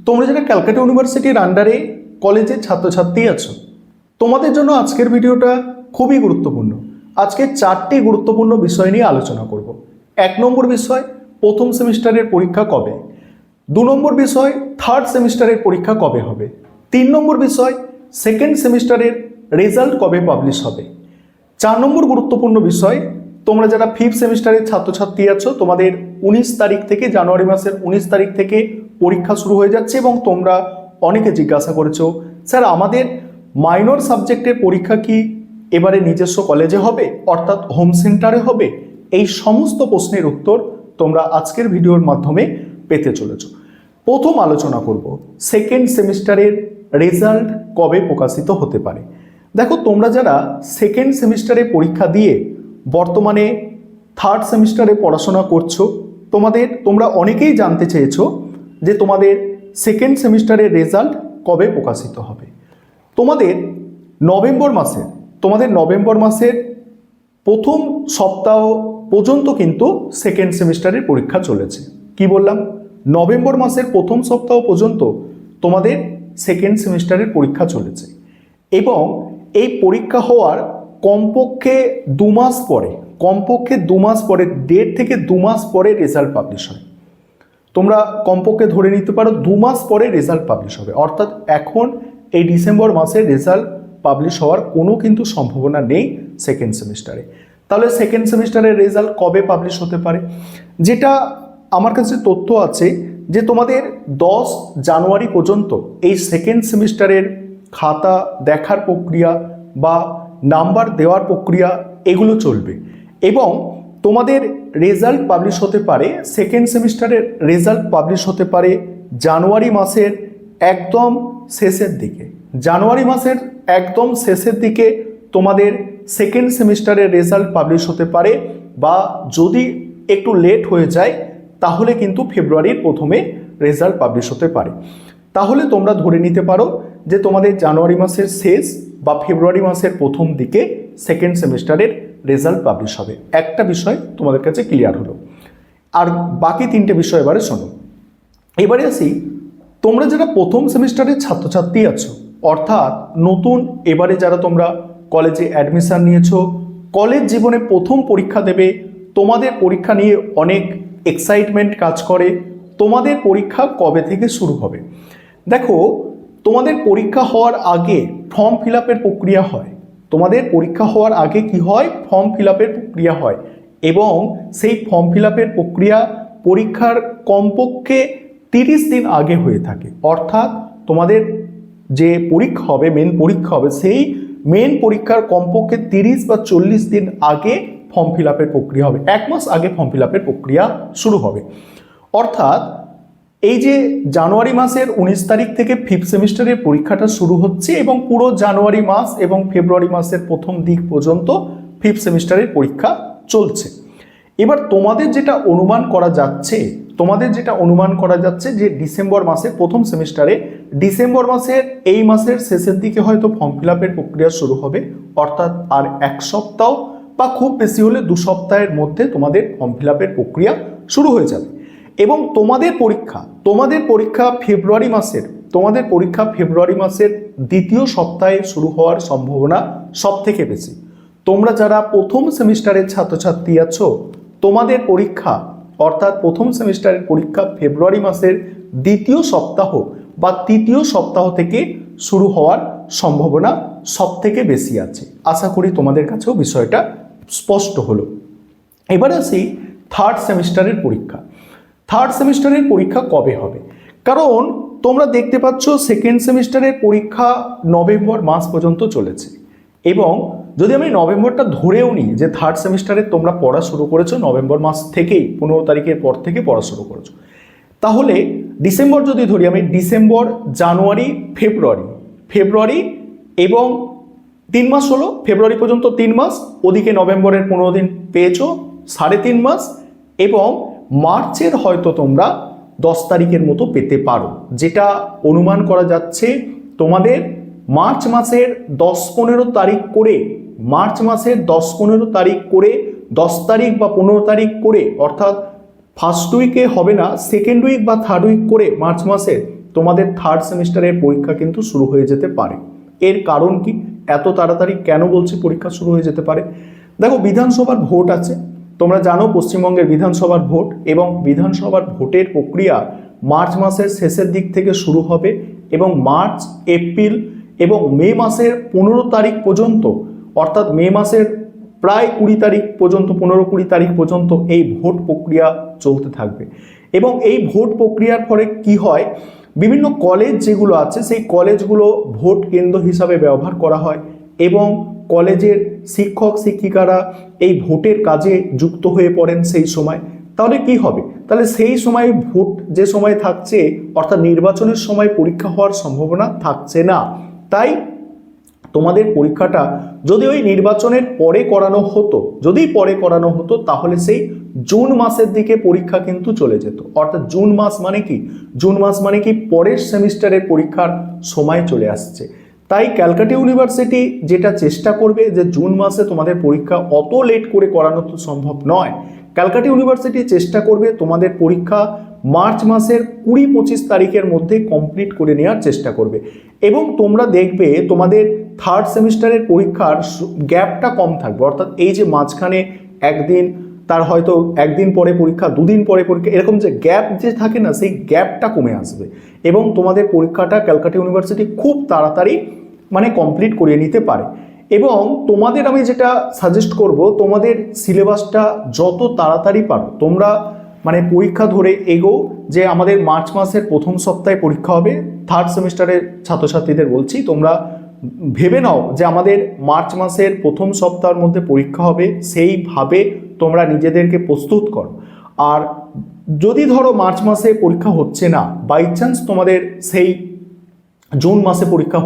তোমরা যারা ক্যালকাটা ইউনিভার্সিটির আন্ডারে কলেজের ছাত্রছাত্রী আছো, তোমাদের জন্য আজকের ভিডিওটা খুবই গুরুত্বপূর্ণ। আজকে 4টি গুরুত্বপূর্ণ বিষয় নিয়ে আলোচনা করব। 1 নম্বর বিষয়, প্রথম সেমিস্টারের পরীক্ষা কবে। 2 নম্বর বিষয়, থার্ড সেমিস্টারের পরীক্ষা কবে হবে। 3 নম্বর বিষয়, সেকেন্ড সেমিস্টারের রেজাল্ট কবে পাবলিশ হবে। 4 নম্বর গুরুত্বপূর্ণ বিষয়, তোমরা যারা 5th সেমিস্টারের ছাত্রছাত্রী আছো, তোমাদের 19 তারিখ থেকে, জানুয়ারি মাসের 19 তারিখ থেকে পরীক্ষা শুরু হয়ে যাচ্ছে এবং তোমরা অনেকে জিজ্ঞাসা করেছো, স্যার আমাদের মাইনর সাবজেক্টের পরীক্ষা কি এবারে নিজস্ব কলেজে হবে, অর্থাৎ হোম সেন্টারে হবে? এই সমস্ত প্রশ্নের উত্তর তোমরা আজকের ভিডিওর মাধ্যমে পেতে চলেছো। প্রথম আলোচনা করব সেকেন্ড সেমিস্টারের রেজাল্ট কবে প্রকাশিত হতে পারে। দেখো, তোমরা যারা সেকেন্ড সেমিস্টারে পরীক্ষা দিয়ে বর্তমানে থার্ড সেমিস্টারে পড়াশোনা করছো, তোমরা অনেকেই জানতে চেয়েছো যে তোমাদের সেকেন্ড সেমিস্টারের রেজাল্ট কবে প্রকাশিত হবে। তোমাদের নভেম্বর মাসের প্রথম সপ্তাহ পর্যন্ত কিন্তু সেকেন্ড সেমিস্টারের পরীক্ষা চলেছে। কি বললাম? নভেম্বর মাসের প্রথম সপ্তাহ পর্যন্ত তোমাদের সেকেন্ড সেমিস্টারের পরীক্ষা চলেছে এবং এই পরীক্ষা হওয়ার কমপক্ষে 2 মাস পরে, 1.5 থেকে 2 মাস পরে রেজাল্ট পাবলিশ হয়। তোমরা কমপক্ষে ধরে নিতে পারো 2 মাস পরে রেজাল্ট পাবলিশ হবে। অর্থাৎ এখন এই ডিসেম্বর মাসে রেজাল্ট পাবলিশ হওয়ার কোনো কিন্তু সম্ভাবনা নেই সেকেন্ড সেমিস্টারে। তাহলে সেকেন্ড সেমিস্টারের রেজাল্ট কবে পাবলিশ হতে পারে? যেটা আমার কাছে তথ্য আছে যে তোমাদের 10 জানুয়ারি পর্যন্ত এই সেকেন্ড সেমিস্টারের খাতা দেখার প্রক্রিয়া বা নাম্বার দেওয়ার প্রক্রিয়া এগুলো চলবে এবং তোমাদের রেজাল্ট পাবলিশ হতে পারে, সেকেন্ড সেমিস্টারের রেজাল্ট পাবলিশ হতে পারে জানুয়ারি মাসের একদম শেষের দিকে তোমাদের সেকেন্ড সেমিস্টারের রেজাল্ট পাবলিশ হতে পারে, বা যদি একটু লেট হয়ে যায় তাহলে কিন্তু ফেব্রুয়ারির প্রথমে রেজাল্ট পাবলিশ হতে পারে। তাহলে তোমরা ধরে নিতে পারো যে তোমাদের জানুয়ারি মাসের শেষ বা ফেব্রুয়ারি মাসের প্রথম দিকে সেকেন্ড সেমিস্টারের রেজাল্ট পাবলিশ হবে। একটা বিষয় তোমাদের কাছে ক্লিয়ার হলো। আর বাকি 3টে বিষয় এবারে শোনো। এবারে আসি, তোমরা যারা প্রথম সেমিস্টারের ছাত্রছাত্রী আছো, অর্থাৎ নতুন এবারে যারা তোমরা কলেজে অ্যাডমিশন নিয়েছো, কলেজ জীবনে প্রথম পরীক্ষা দেবে, তোমাদের পরীক্ষা নিয়ে অনেক এক্সাইটমেন্ট কাজ করে। তোমাদের পরীক্ষা কবে থেকে শুরু হবে? দেখো, তোমাদের পরীক্ষা হওয়ার আগে ফর্ম ফিল আপের প্রক্রিয়া হয়। তোমাদের পরীক্ষা হওয়ার আগে কি হয়? ফর্ম ফিল আপের প্রক্রিয়া হয় এবং সেই ফর্ম ফিল আপের প্রক্রিয়া পরীক্ষার কমপক্ষে 30 দিন আগে হয়ে থাকে। অর্থাৎ তোমাদের যে পরীক্ষা হবে, মেন পরীক্ষা হবে, সেই মেন পরীক্ষার কমপক্ষে 30 বা 40 দিন আগে ফর্ম ফিল আপের প্রক্রিয়া হবে। 1 মাস আগে ফর্ম ফিল আপের প্রক্রিয়া শুরু হবে। অর্থাৎ এই যে জানুয়ারি মাসের 19 তারিখ থেকে 5th সেমিস্টারের পরীক্ষাটা শুরু হচ্ছে এবং পুরো জানুয়ারি মাস এবং ফেব্রুয়ারি মাসের প্রথম দিক পর্যন্ত 5th সেমিস্টারের পরীক্ষা চলছে। এবার তোমাদের যেটা অনুমান করা যাচ্ছে যে ডিসেম্বর মাসের প্রথম সেমিস্টারে ডিসেম্বর মাসের এই মাসের শেষের দিকে হয়তো ফর্ম ফিল আপের প্রক্রিয়া শুরু হবে। অর্থাৎ আর 1 সপ্তাহ বা খুব বেশি হলে 2 সপ্তাহের মধ্যে তোমাদের ফর্ম ফিল আপের প্রক্রিয়া শুরু হয়ে যাবে এবং তোমাদের পরীক্ষা ফেব্রুয়ারি মাসের দ্বিতীয় সপ্তাহে শুরু হওয়ার সম্ভাবনা সব থেকে বেশি। তোমরা যারা প্রথম সেমিস্টারের ছাত্রছাত্রী আছো, তোমাদের পরীক্ষা অর্থাৎ প্রথম সেমিস্টারের পরীক্ষা ফেব্রুয়ারি মাসের দ্বিতীয় সপ্তাহ বা তৃতীয় সপ্তাহ থেকে শুরু হওয়ার সম্ভাবনা সব থেকে বেশি আছে। আশা করি তোমাদের কাছেও বিষয়টা স্পষ্ট হলো। এবার আসি থার্ড সেমিস্টারের পরীক্ষা কবে হবে। কারণ তোমরা দেখতে পাচ্ছ সেকেন্ড সেমিস্টারের পরীক্ষা নভেম্বর মাস পর্যন্ত চলেছে এবং যদি আমি নভেম্বরটা ধরেও নিই যে থার্ড সেমিস্টারে তোমরা পড়া শুরু করেছো নভেম্বর মাস থেকেই, 15 তারিখের পর থেকে পড়া শুরু করেছো, তাহলে ডিসেম্বর যদি ধরি আমি, ডিসেম্বর, জানুয়ারি, ফেব্রুয়ারি এবং 3 মাস হলো, ফেব্রুয়ারি পর্যন্ত 3 মাস, ওদিকে নভেম্বরের 15 দিন পেয়েছো, 3.5 মাস, এবং মার্চের হয়তো তোমরা 10 তারিখের মতো পেতে পারো। যেটা অনুমান করা যাচ্ছে তোমাদের মার্চ মাসের 10-15 তারিখ করে 10 তারিখ বা 15 তারিখ করে, অর্থাৎ ফার্স্ট উইকে হবে না, সেকেন্ড উইক বা থার্ড উইক করে মার্চ মাসে তোমাদের থার্ড সেমিস্টারের পরীক্ষা কিন্তু শুরু হয়ে যেতে পারে। এর কারণ কি, এত তাড়াতাড়ি কেন বলছি পরীক্ষা শুরু হয়ে যেতে পারে? দেখো, বিধানসভার ভোট আছে, তোমরা জানো পশ্চিমবঙ্গের বিধানসভার ভোট, এবং বিধানসভার ভোটের প্রক্রিয়া মার্চ মাসের শেষের দিক থেকে শুরু হবে এবং মার্চ, এপ্রিল এবং মে মাসের 15 তারিখ পর্যন্ত, অর্থাৎ মে মাসের প্রায় 20 তারিখ পর্যন্ত, 15-20 তারিখ পর্যন্ত এই ভোট প্রক্রিয়া চলতে থাকবে। এবং এই ভোট প্রক্রিয়ার ফলে কি হয়, বিভিন্ন কলেজ যেগুলো আছে সেই কলেজগুলো ভোট কেন্দ্র হিসাবে ব্যবহার করা হয় এবং কলেজের শিক্ষক শিক্ষিকারা এই ভোটের কাজে যুক্ত হয়ে পড়েন সেই সময়। তাহলে কি হবে, তাহলে সেই সময় ভোট যে সময় থাকছে, অর্থাৎ নির্বাচনের সময় পরীক্ষা হওয়ার সম্ভাবনা থাকছে না। তাই তোমাদের পরীক্ষাটা যদি ওই নির্বাচনের পরে করানো হতো, তাহলে সেই জুন মাসের দিকে পরীক্ষা কিন্তু চলে যেত। অর্থাৎ জুন মাস মানে কি পরের সেমিস্টারের পরীক্ষার সময় চলে আসছে। তাই ক্যালকাটা ইউনিভার্সিটি যেটা চেষ্টা করবে যে জুন মাসে তোমাদের পরীক্ষা অত লেট করে করানো তো সম্ভব নয়। ক্যালকাটা ইউনিভার্সিটি চেষ্টা করবে তোমাদের পরীক্ষা মার্চ মাসের 20-25 তারিখের মধ্যে কমপ্লিট করে নেওয়ার চেষ্টা করবে। এবং তোমরা দেখবে তোমাদের থার্ড সেমিস্টারের পরীক্ষার গ্যাপটা কম থাকবে, অর্থাৎ এই যে মাঝখানে একদিন, তার হয়তো একদিন পরে পরীক্ষা, দুদিন পরে পরীক্ষা, এরকম যে গ্যাপ যে থাকে না, সেই গ্যাপটা কমে আসবে এবং তোমাদের পরীক্ষাটা ক্যালকাটা ইউনিভার্সিটি খুব তাড়াতাড়ি কমপ্লিট করিয়ে নিতে পারে। এবং তোমাদের আমি যেটা সাজেস্ট করব, তোমাদের সিলেবাসটা যত তাড়াতাড়ি পারো তোমরা পরীক্ষা ধরে এগো, যে আমাদের মার্চ মাসের প্রথম সপ্তাহে পরীক্ষা হবে। থার্ড সেমিস্টারের ছাত্রছাত্রীদের বলছি, তোমরা ভেবে নাও যে আমাদের মার্চ মাসের প্রথম সপ্তাহের মধ্যে পরীক্ষা হবে, সেইভাবে তোমরা নিজেদেরকে প্রস্তুত করো। আর যদি ধরো মার্চ মাসে পরীক্ষা হচ্ছে না, বাই চান্স তোমাদের সেই জুন মাসে পরীক্ষা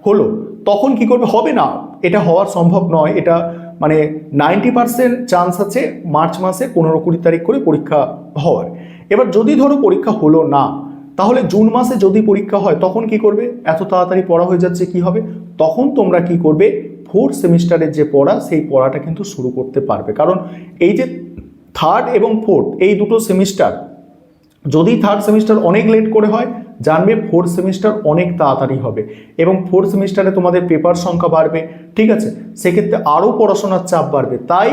হলো, তখন কি করবে, হবে না, এটা হওয়ার সম্ভব নয়, এটা 90% চান্স আছে মার্চ মাসে 15-20 তারিখ করে পরীক্ষা হওয়ার। এবার যদি ধরো পরীক্ষা হলো না, তাহলে জুন মাসে যদি পরীক্ষা হয় তখন কি করবে, এত তাড়াতাড়ি পড়া হয়ে যাচ্ছে, কি হবে, তখন তোমরা কি করবে, ফোর্থ সেমিস্টারের যে পড়া, সেই পড়াটা কিন্তু শুরু করতে পারবে। কারণ এই যে থার্ড এবং ফোর্থ এই দুটো সেমিস্টার, যদি থার্ড সেমিস্টার অনেক লেট করে হয়, জানবে ফোর্থ সেমিস্টার অনেক তাড়াতাড়ি হবে এবং ফোর্থ সেমিস্টারে তোমাদের পেপার সংখ্যা বাড়বে, ঠিক আছে, সেক্ষেত্রে আরও পড়াশোনার চাপ বাড়বে। তাই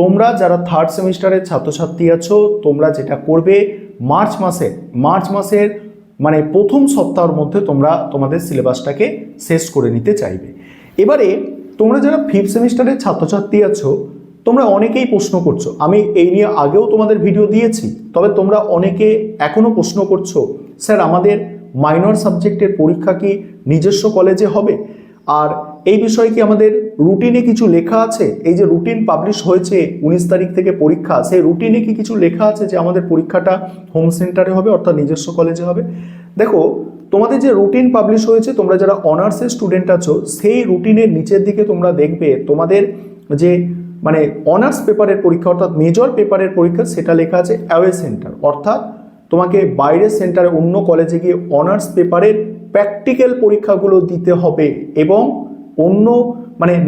তোমরা যারা থার্ড সেমিস্টারের ছাত্রছাত্রী আছো, তোমরা যেটা করবে, মার্চ মাসের প্রথম সপ্তাহের মধ্যে তোমরা তোমাদের সিলেবাসটাকে শেষ করে নিতে চাইবে। এবারে তোমরা যারা ফিফথ সেমিস্টারের ছাত্রছাত্রী আছো, তোমরা অনেকেই প্রশ্ন করছো, আমি এই নিয়ে আগেও তোমাদের ভিডিও দিয়েছি, তবে তোমরা অনেকে এখনো প্রশ্ন করছো, স্যার আমাদের মাইনর সাবজেক্টের পরীক্ষা কি নিজস্ব কলেজে হবে? আর এই বিষয়ে কি আমাদের রুটিনে কিছু লেখা আছে? এই যে রুটিন পাবলিশ হয়েছে 19 তারিখ থেকে পরীক্ষা, সেই রুটিনে কি কিছু লেখা আছে যে আমাদের পরীক্ষাটা হোম সেন্টারে হবে, অর্থাৎ নিজস্ব কলেজে হবে? দেখো, তোমাদের যে রুটিন পাবলিশ হয়েছে, তোমরা যারা অনার্সের স্টুডেন্ট আছো, সেই রুটিনের নিচের দিকে তোমরা দেখবে তোমাদের যে অনার্স পেপারের পরীক্ষা, অর্থাৎ মেজর পেপারের পরীক্ষা, সেটা লেখা আছে অ্যাওয়ে সেন্টার, অর্থাৎ তোমাকে বাইরের সেন্টারে অন্য কলেজে গিয়ে অনার্স পেপারের প্র্যাকটিক্যাল পরীক্ষাগুলো দিতে হবে এবং অন্য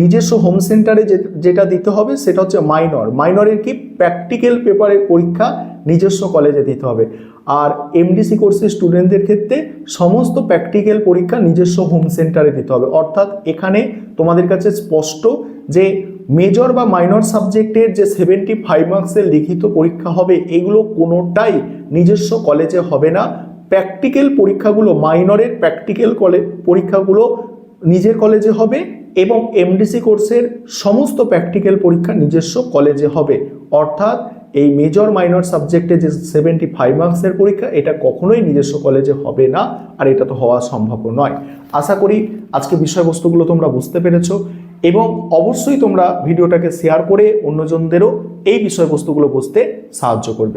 নিজস্ব হোম সেন্টারে যেটা দিতে হবে সেটা হচ্ছে মাইনরের কি প্র্যাকটিক্যাল পেপারের পরীক্ষা নিজস্ব কলেজে দিতে হবে। আর এমডিসি কোর্সের স্টুডেন্টদের ক্ষেত্রে সমস্ত প্র্যাকটিক্যাল পরীক্ষা নিজস্ব হোম সেন্টারে দিতে হবে। অর্থাৎ এখানে তোমাদের কাছে স্পষ্ট যে মেজর বা মাইনর সাবজেক্টের যে 75 মার্কসের লিখিত পরীক্ষা হবে, এগুলো কোনোটাই নিজস্ব কলেজে হবে না। প্র্যাকটিক্যাল পরীক্ষাগুলো, মাইনরের প্র্যাকটিক্যাল পরীক্ষাগুলো নিজের কলেজে হবে এবং এমডিসি কোর্সের সমস্ত প্র্যাকটিক্যাল পরীক্ষা নিজস্ব কলেজে হবে। অর্থাৎ এই মেজর মাইনর সাবজেক্টে যে 75 মার্কসের পরীক্ষা, এটা কখনোই নিজস্ব কলেজে হবে না, আর এটা তো হওয়া সম্ভব নয়। আশা করি আজকে বিষয়বস্তুগুলো তোমরা বুঝতে পেরেছো এবং অবশ্যই তোমরা ভিডিওটাকে শেয়ার করে অন্যজনদেরও এই বিষয়বস্তুগুলো বুঝতে সাহায্য করবে।